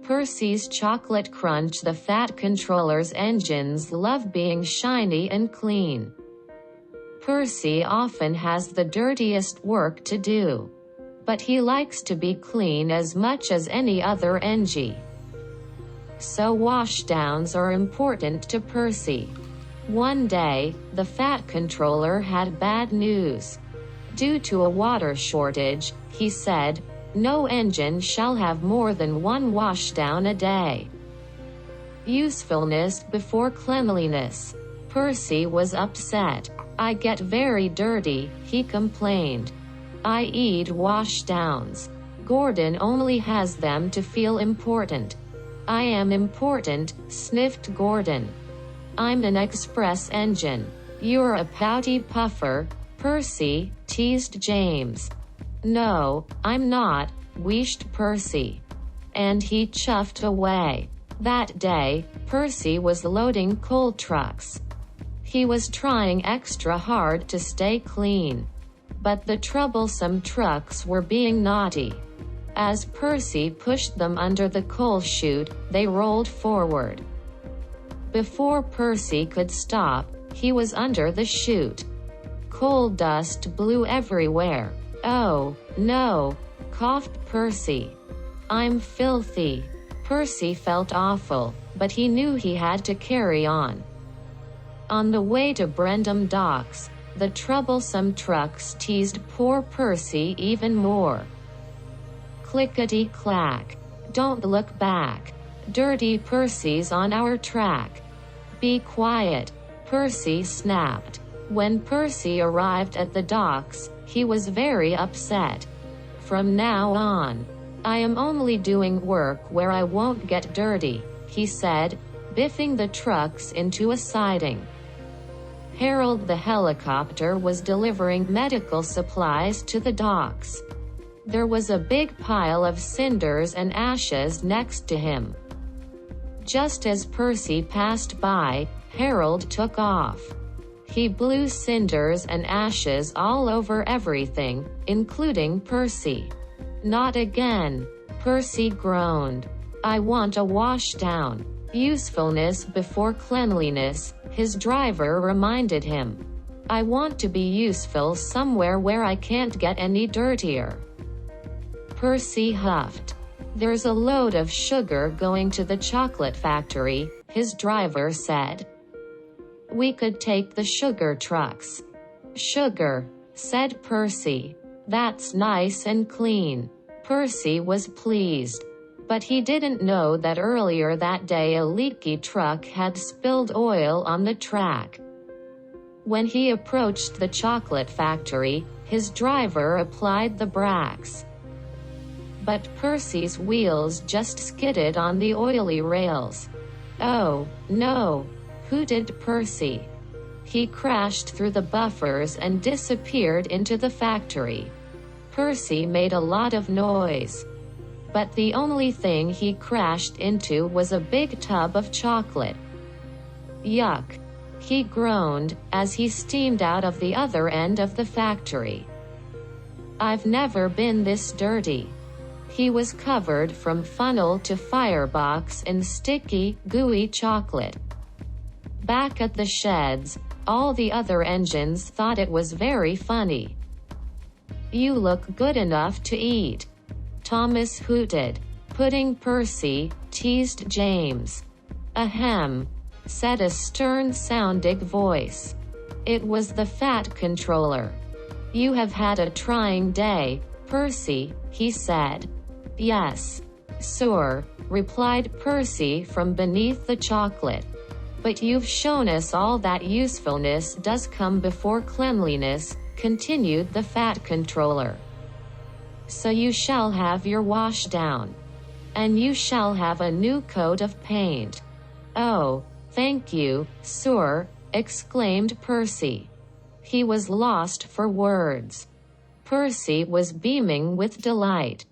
Percy's chocolate crunch. The fat controller's engines love being shiny and clean. Percy often has the dirtiest work to do. But he likes to be clean as much as any other engie. So washdowns are important to Percy. One day, the fat controller had bad news. Due to a water shortage, he said, no engine shall have more than one washdown a day. Usefulness before cleanliness. Percy was upset. I get very dirty, he complained. I eat washdowns. Gordon only has them to feel important. I am important, sniffed Gordon. I'm an express engine. You're a pouty puffer, Percy, teased James. No, I'm not, wheezed Percy. And he chuffed away. That day, Percy was loading coal trucks. He was trying extra hard to stay clean. But the troublesome trucks were being naughty. As Percy pushed them under the coal chute, they rolled forward. Before Percy could stop, he was under the chute. Coal dust blew everywhere. Oh, no, coughed Percy. I'm filthy. Percy felt awful, but he knew he had to carry on. On the way to Brendam Docks, the troublesome trucks teased poor Percy even more. Clickety-clack. Don't look back. Dirty Percy's on our track. Be quiet, Percy snapped. When Percy arrived at the docks, he was very upset. From now on, I am only doing work where I won't get dirty, he said, biffing the trucks into a siding. Harold the helicopter was delivering medical supplies to the docks. There was a big pile of cinders and ashes next to him. Just as Percy passed by, Harold took off. He blew cinders and ashes all over everything, including Percy. Not again, Percy groaned. I want a washdown. Usefulness before cleanliness, his driver reminded him. I want to be useful somewhere where I can't get any dirtier. Percy huffed. There's a load of sugar going to the chocolate factory, his driver said. We could take the sugar trucks. Sugar, said Percy. That's nice and clean. Percy was pleased. But he didn't know that earlier that day a leaky truck had spilled oil on the track. When he approached the chocolate factory, his driver applied the brakes. But Percy's wheels just skidded on the oily rails. Oh, no, hooted Percy. He crashed through the buffers and disappeared into the factory. Percy made a lot of noise. But the only thing he crashed into was a big tub of chocolate. Yuck! He groaned, as he steamed out of the other end of the factory. I've never been this dirty. He was covered from funnel to firebox in sticky, gooey chocolate. Back at the sheds, all the other engines thought it was very funny. You look good enough to eat, Thomas hooted. Pudding Percy, teased James. Ahem, said a stern-sounding voice. It was the fat controller. You have had a trying day, Percy, he said. Yes, sir, replied Percy from beneath the chocolate. But you've shown us all that usefulness does come before cleanliness, continued the fat controller. So you shall have your washdown. And you shall have a new coat of paint. Oh, thank you, sir, exclaimed Percy. He was lost for words. Percy was beaming with delight.